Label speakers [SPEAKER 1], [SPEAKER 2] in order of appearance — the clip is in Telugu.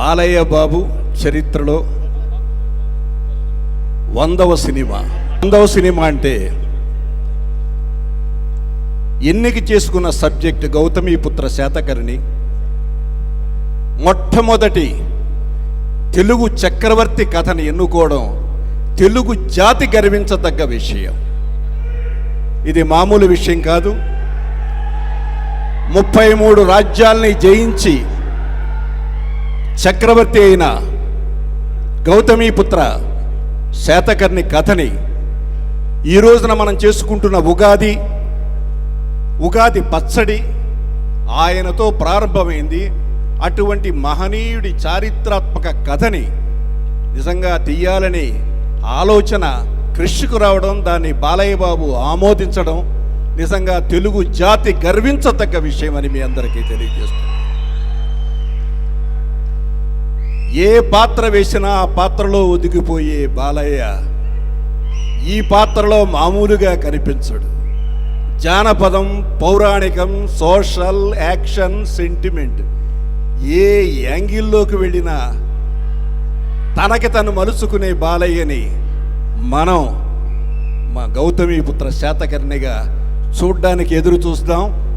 [SPEAKER 1] బాలయ్య బాబు చరిత్రలో 100వ సినిమా. 100వ సినిమా అంటే ఎన్నిక చేసుకున్న సబ్జెక్ట్ గౌతమీపుత్ర శాతకర్ణి. మొట్టమొదటి తెలుగు చక్రవర్తి కథను ఎన్నుకోవడం తెలుగు జాతి గర్వించదగ్గ విషయం. ఇది మామూలు విషయం కాదు. 33 రాజ్యాల్ని జయించి చక్రవర్తి అయిన గౌతమీపుత్ర శాతకర్ణి కథని ఈ రోజున మనం చేసుకుంటున్న ఉగాది పచ్చడి ఆయనతో ప్రారంభమైంది. అటువంటి మహనీయుడి చారిత్రాత్మక కథని నిజంగా తీయాలని ఆలోచన కృషికి రావడం, దాన్ని బాలయ్య బాబు ఆమోదించడం నిజంగా తెలుగు జాతి గర్వించదగ్గ విషయం అని మీ అందరికీ తెలియజేస్తుంది. ఏ పాత్ర వేసినా ఆ పాత్రలో ఒదిగిపోయే బాలయ్య ఈ పాత్రలో మామూలుగా కనిపించడు. జానపదం, పౌరాణికం, సోషల్, యాక్షన్, సెంటిమెంట్ ఏ యాంగిల్లోకి వెళ్ళినా తనకి తను మలుచుకునే బాలయ్యని మనం మా గౌతమీపుత్ర శాతకర్ణిగా చూడ్డానికి ఎదురు చూస్తాం.